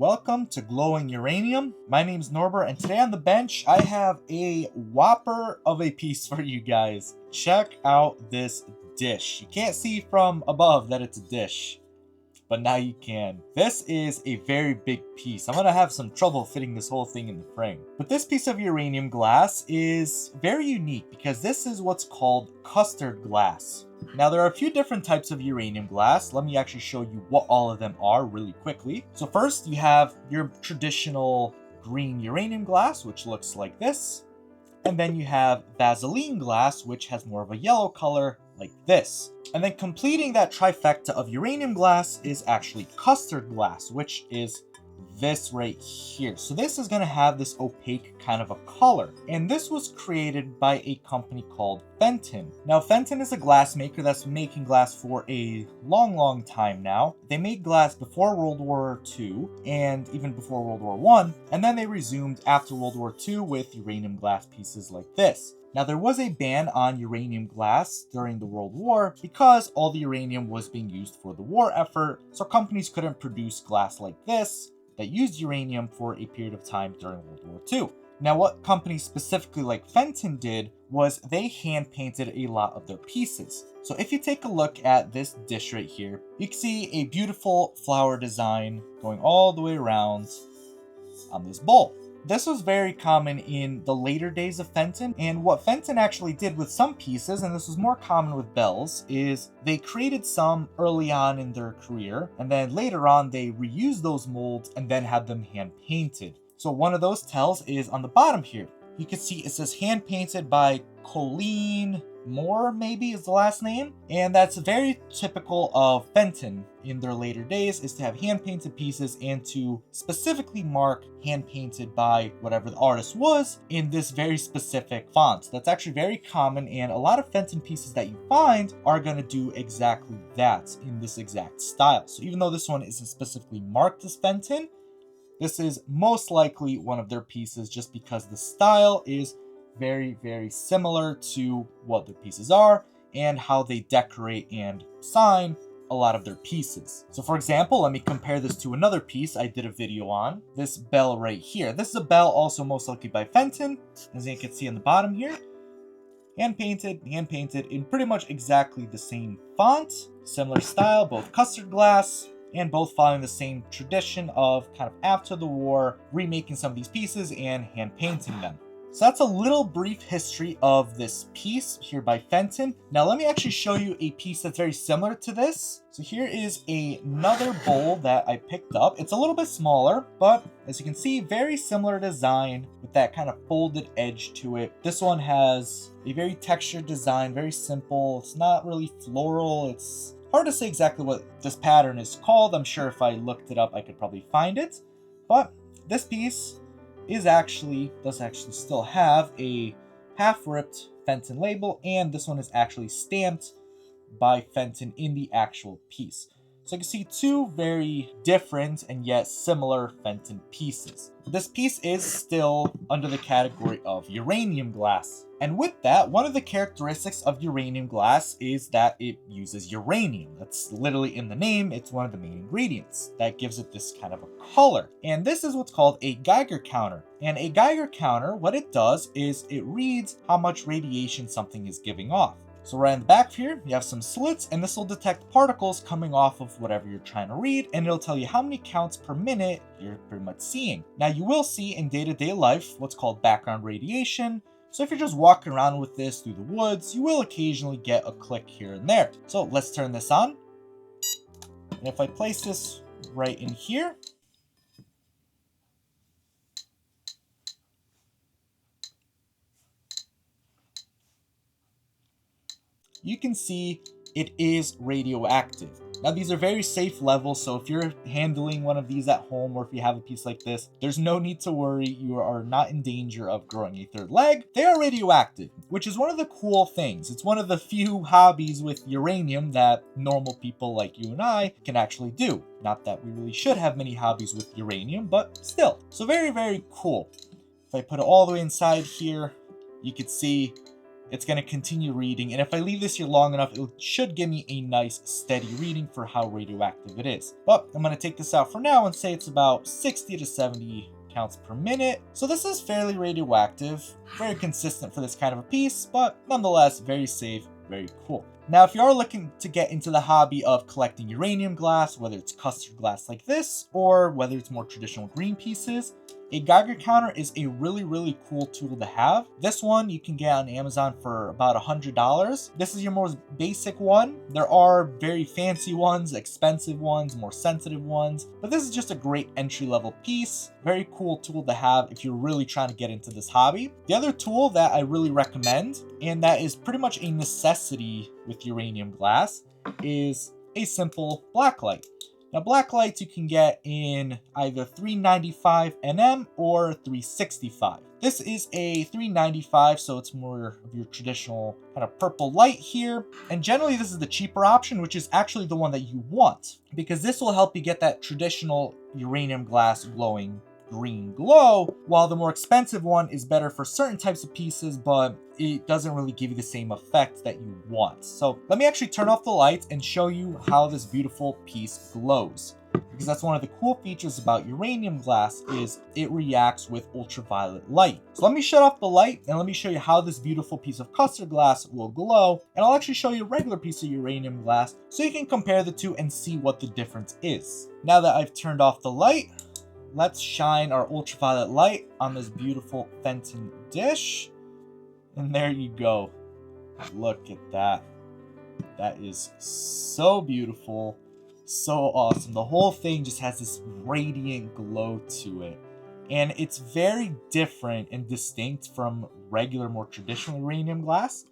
welcome to Glowing Uranium. My name is Norbert, and today on the bench, I have a whopper of a piece for you guys. Check out this dish. You can't see from above that it's a dish, but now you can. This is a very big piece. I'm gonna have some trouble fitting this whole thing in the frame. But this piece of uranium glass is very unique because this is what's called custard glass. Now there are a few different types of uranium glass. Let me actually show you what all of them are really quickly. So first you have your traditional green uranium glass, which looks like this. And then you have Vaseline glass, which has more of a yellow color like this. And then completing that trifecta of uranium glass is actually custard glass, which is this right here. So this is going to have this opaque kind of a color. And this was created by a company called Fenton. Now Fenton is a glass maker that's been making glass for a long time now. They made glass before World War II and even before World War I. And then they resumed after World War II with uranium glass pieces like this. Now there was a ban on uranium glass during the World War because all the uranium was being used for the war effort, so companies couldn't produce glass like this that used uranium for a period of time during World War II. Now what companies specifically like Fenton did was they hand painted a lot of their pieces. So if you take a look at this dish right here, you can see a beautiful flower design going all the way around on this bowl. This was very common in the later days of Fenton, and what Fenton actually did with some pieces, and this was more common with bells, is they created some early on in their career, and then later on they reused those molds and then had them hand painted. So one of those tells is on the bottom here. You can see it says hand painted by Colleen Moore, maybe is the last name, and that's very typical of Fenton in their later days, is to have hand painted pieces and to specifically mark hand painted by whatever the artist was in this very specific font. That's actually very common, and a lot of Fenton pieces that you find are going to do exactly that in this exact style. So even though this one isn't specifically marked as Fenton, this is most likely one of their pieces just because the style is very similar to what their pieces are and how they decorate and sign a lot of their pieces. So for example, let me compare this to another piece I did a video on, this bell right here. This is a bell also most likely by Fenton, as you can see on the bottom here. Hand painted in pretty much exactly the same font, similar style, both custard glass, and both following the same tradition of kind of after the war, remaking some of these pieces and hand painting them. So that's a little brief history of this piece here by Fenton. Now let me actually show you a piece that's very similar to this. So here is another bowl that I picked up. It's a little bit smaller, but as you can see, very similar design with that kind of folded edge to it. This one has a very textured design, very simple. It's not really floral. It's hard to say exactly what this pattern is called. I'm sure if I looked it up, I could probably find it. But this piece does actually still have a half-ripped Fenton label, and this one is actually stamped by Fenton in the actual piece. So you can see two very different and yet similar Fenton pieces. This piece is still under the category of uranium glass. And with that, one of the characteristics of uranium glass is that it uses uranium. That's literally in the name. It's one of the main ingredients that gives it this kind of a color. And this is what's called a Geiger counter. And a Geiger counter, what it does is it reads how much radiation something is giving off. So right in the back here, you have some slits, and this will detect particles coming off of whatever you're trying to read, and it'll tell you how many counts per minute you're pretty much seeing. Now you will see in day-to-day life what's called background radiation. So if you're just walking around with this through the woods, you will occasionally get a click here and there. So let's turn this on. And if I place this right in here, you can see it is radioactive. Now these are very safe levels, so if you're handling one of these at home or if you have a piece like this, there's no need to worry. You are not in danger of growing a third leg. They are radioactive, which is one of the cool things. It's one of the few hobbies with uranium that normal people like you and I can actually do. Not that we really should have many hobbies with uranium, but still. So very cool. If I put it all the way inside here, you can see it's going to continue reading. And if I leave this here long enough, it should give me a nice steady reading for how radioactive it is. But I'm going to take this out for now and say it's about 60 to 70 counts per minute. So this is fairly radioactive, very consistent for this kind of a piece, but nonetheless very safe, very cool. Now, if you are looking to get into the hobby of collecting uranium glass, whether it's custard glass like this, or whether it's more traditional green pieces, a Geiger counter is a really cool tool to have. This one you can get on Amazon for about $100. This is your most basic one. There are very fancy ones, expensive ones, more sensitive ones, but this is just a great entry-level piece. Very cool tool to have if you're really trying to get into this hobby. The other tool that I really recommend, and that is pretty much a necessity with uranium glass, is a simple blacklight. Now, blacklights you can get in either 395 nm or 365. This is a 395, so it's more of your traditional kind of purple light here. And generally, this is the cheaper option, which is actually the one that you want, because this will help you get that traditional uranium glass glowing green glow, while the more expensive one is better for certain types of pieces, but it doesn't really give you the same effect that you want. So let me actually turn off the lights and show you how this beautiful piece glows, because that's one of the cool features about uranium glass is it reacts with ultraviolet light. So let me shut off the light and let me show you how this beautiful piece of custard glass will glow, and I'll actually show you a regular piece of uranium glass so you can compare the two and see what the difference is. Now that I've turned off the light, let's shine our ultraviolet light on this beautiful Fenton dish. And there you go. Look at that. That is so beautiful. So awesome. The whole thing just has this radiant glow to it. And it's very different and distinct from regular, more traditional uranium glass.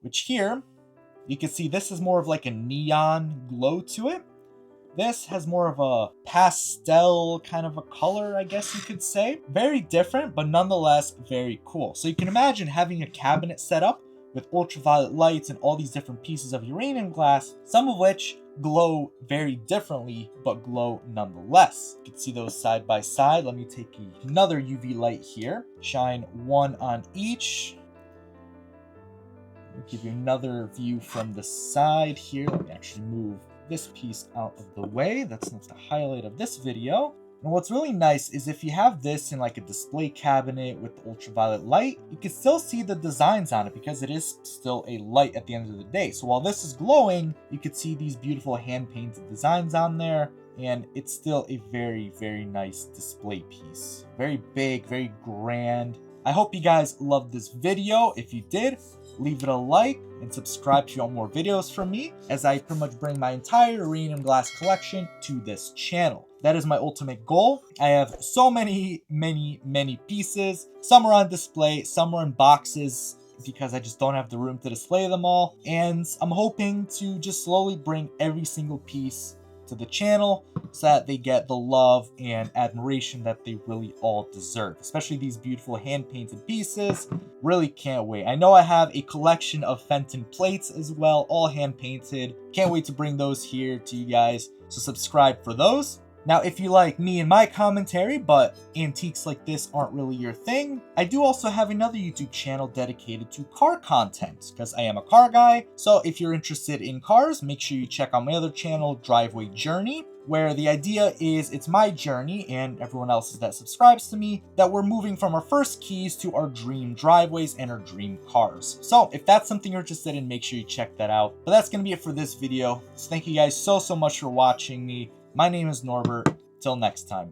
Which here, you can see this is more of like a neon glow to it. This has more of a pastel kind of a color, I guess you could say. Very different, but nonetheless very cool. So you can imagine having a cabinet set up with ultraviolet lights and all these different pieces of uranium glass, some of which glow very differently, but glow nonetheless. You can see those side by side. Let me take another UV light here, shine one on each. I'll give you another view from the side here. Let me actually move this piece out of the way. That's not the highlight of this video. And what's really nice is if you have this in like a display cabinet with ultraviolet light, you can still see the designs on it because it is still a light at the end of the day. So while this is glowing, you can see these beautiful hand-painted designs on there, and it's still a very nice display piece. Very big, very grand. I hope you guys loved this video. If you did, leave it a like and subscribe if you want more videos from me, as I pretty much bring my entire uranium glass collection to this channel. That is my ultimate goal. I have so many pieces. Some are on display, some are in boxes because I just don't have the room to display them all. And I'm hoping to just slowly bring every single piece to the channel so that they get the love and admiration that they really all deserve, especially these beautiful hand-painted pieces. Really can't wait. I know I have a collection of Fenton plates as well, all hand-painted. Can't wait to bring those here to you guys, so subscribe for those. Now, if you like me and my commentary, but antiques like this aren't really your thing, I do also have another YouTube channel dedicated to car content, because I am a car guy. So if you're interested in cars, make sure you check out my other channel, Driveway Journey, where the idea is it's my journey and everyone else's that subscribes to me, that we're moving from our first keys to our dream driveways and our dream cars. So if that's something you're interested in, make sure you check that out. But that's going to be it for this video. So thank you guys so much for watching me. My name is Norbert. Till next time.